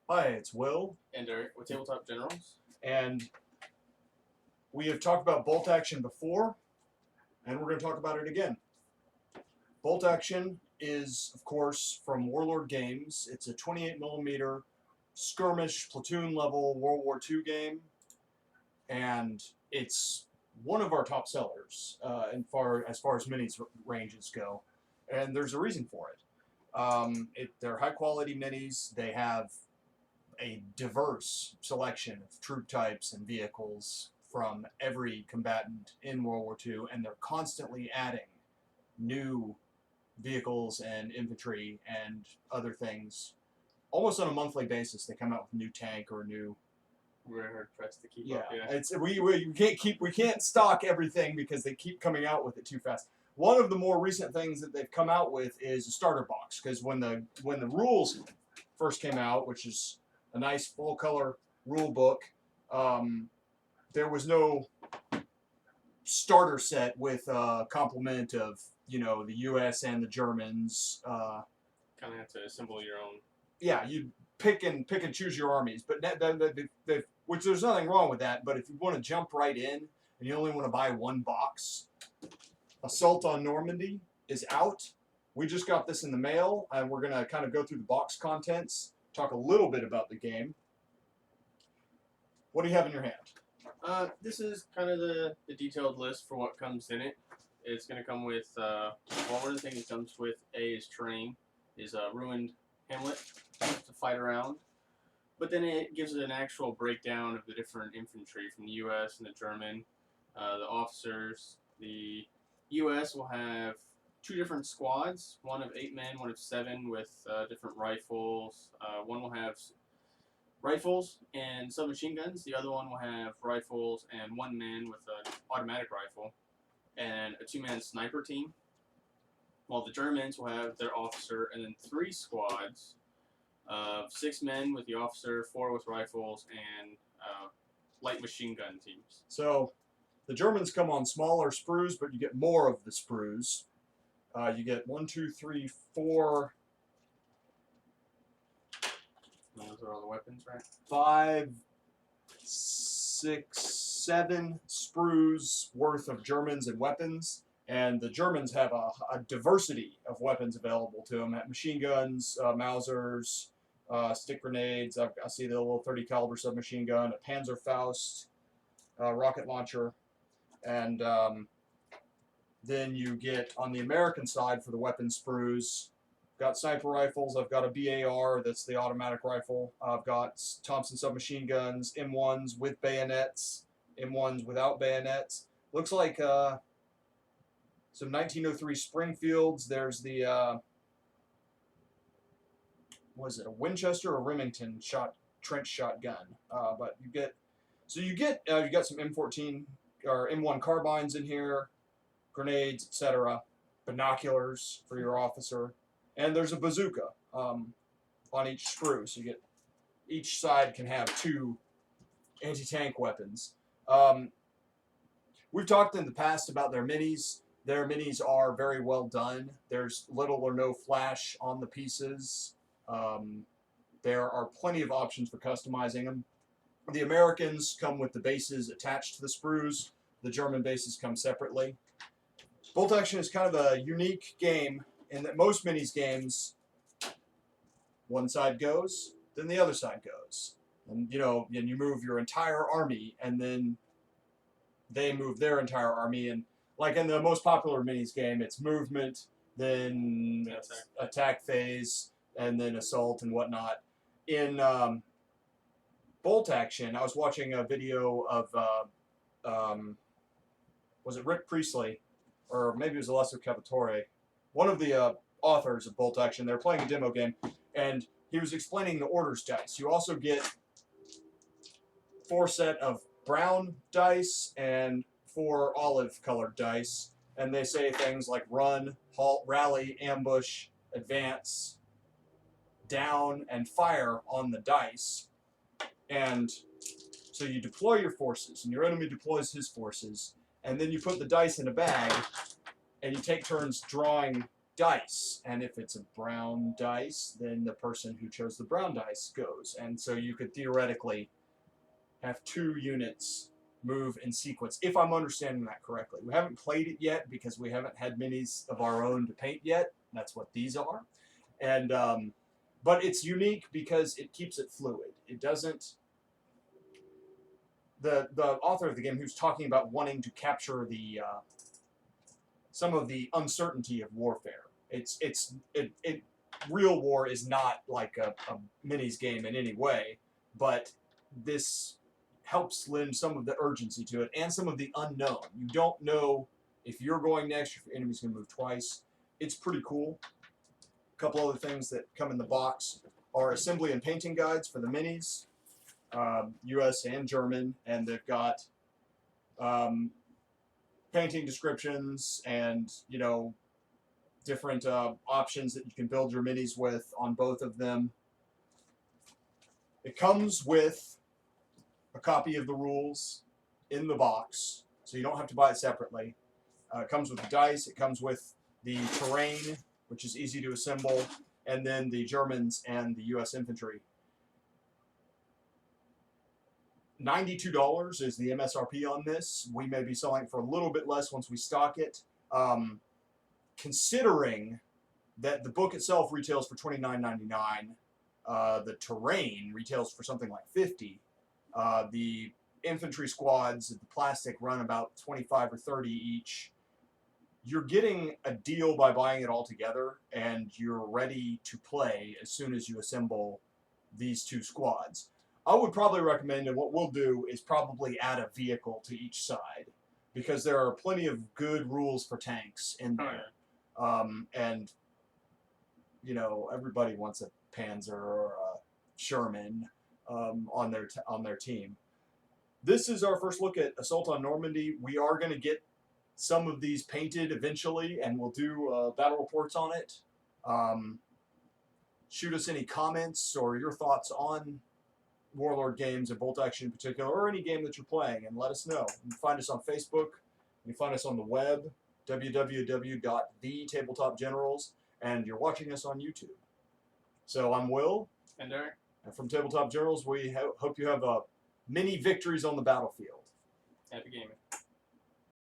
Hi, it's Will, And Eric with Tabletop Generals. and we have talked about bolt action before, and we're going to talk about it again. Bolt action is, of course, from Warlord Games. It's a 28mm skirmish platoon level World War II game, and it's one of our top sellers as far as minis ranges go, and there's a reason for it. They're high quality minis. They have a diverse selection of troop types and vehicles from every combatant in World War II, and they're constantly adding new vehicles and infantry and other things. Almost on a monthly basis, they come out with a new tank or a new. We're hard pressed to keep up. Yeah, It's we can't stock everything because they keep coming out with it too fast. One of the more recent things that they've come out with is a starter box, because when the rules first came out, which is a nice full color rule book, there was no starter set with a complement of the U.S. and the Germans. kind of have to assemble your own. Yeah, you pick and choose your armies, but which there's nothing wrong with that. But if you want to jump right in and you only want to buy one box, Assault on Normandy is out. We just got this in the mail, and we're gonna kind of go through the box contents, talk a little bit about the game. What do you have in your hand? This is kind of the detailed list for what comes in it. It's going to come with, one of the things it comes with, is terrain, is a ruined hamlet to fight around. But then it gives it an actual breakdown of the different infantry from the U.S. and the German, the officers. The U.S. will have two different squads, one of 8 men, one of 7 with different rifles. One will have rifles and submachine guns. The other one will have rifles and 1 man with an automatic rifle and a 2-man sniper team. While the Germans will have their officer and then 3 squads of 6 men with the officer, 4 with rifles, and light machine gun teams. So the Germans come on smaller sprues, but you get more of the sprues. You get 1, 2, 3, 4. Those are all the weapons, right? 5, 6, 7 sprues worth of Germans and weapons, and the Germans have a diversity of weapons available to them. Machine guns, Mausers, stick grenades. I see the little 30 caliber submachine gun, a Panzerfaust, rocket launcher, and then you get on the American side for the weapon sprues. Got sniper rifles. I've got a BAR, that's the automatic rifle. I've got Thompson submachine guns, M1s with bayonets, M1s without bayonets. Looks like some 1903 Springfields. There's the was it a Winchester or Remington trench shotgun? But you get you got some M14 or M1 carbines in here, grenades, etc. Binoculars for your officer. And there's a bazooka on each sprue, so you get each side can have 2 anti-tank weapons. We've talked in the past about their minis. Their minis are very well done. There's little or no flash on the pieces. There are plenty of options for customizing them. The Americans come with the bases attached to the sprues. The German bases come separately. Bolt action is kind of a unique game in that most minis games, one side goes, then the other side goes. And you move your entire army, and then they move their entire army. And like in the most popular minis game, it's movement, then attack phase, and then assault and whatnot. In bolt action, I was watching a video of, was it Rick Priestley? Or maybe it was Alessio Cavatore, one of the authors of Bolt Action. They're playing a demo game, and he was explaining the orders dice. You also get 4 set of brown dice and 4 olive-colored dice, and they say things like run, halt, rally, ambush, advance, down, and fire on the dice. And so you deploy your forces, and your enemy deploys his forces, and then you put the dice in a bag, and you take turns drawing dice, and if it's a brown dice, then the person who chose the brown dice goes. And so you could theoretically have 2 units move in sequence, if I'm understanding that correctly. We haven't played it yet because we haven't had minis of our own to paint yet. That's what these are. And but it's unique because it keeps it fluid. It doesn't. The author of the game, who's talking about wanting to capture the some of the uncertainty of warfare. Real war is not like a minis game in any way, but this helps lend some of the urgency to it and some of the unknown. You don't know if you're going next, if your enemy's going to move twice. It's pretty cool. A couple other things that come in the box are assembly and painting guides for the minis, U.S. and German, and they've got painting descriptions and, you know, different options that you can build your minis with on both of them. It comes with a copy of the rules in the box, so you don't have to buy it separately. It comes with the dice, it comes with the terrain, which is easy to assemble, and then the Germans and the U.S. infantry. $92 is the MSRP on this. We may be selling it for a little bit less once we stock it. Considering that the book itself retails for $29.99, the terrain retails for something like $50. The infantry squads, the plastic, run about $25 or $30 each. You're getting a deal by buying it all together, and you're ready to play as soon as you assemble these 2 squads. I would probably recommend, and what we'll do is probably add a vehicle to each side, because there are plenty of good rules for tanks in there. And, you know, everybody wants a Panzer or a Sherman on their team. This is our first look at Assault on Normandy. We are going to get some of these painted eventually, and we'll do battle reports on it. Shoot us any comments or your thoughts on Warlord games and Bolt Action in particular, or any game that you're playing, and let us know. You can find us on Facebook. You can find us on the web, www.thetabletopgenerals, and you're watching us on YouTube. So I'm Will. And Derek. And from Tabletop Generals, we hope you have many victories on the battlefield. Happy gaming.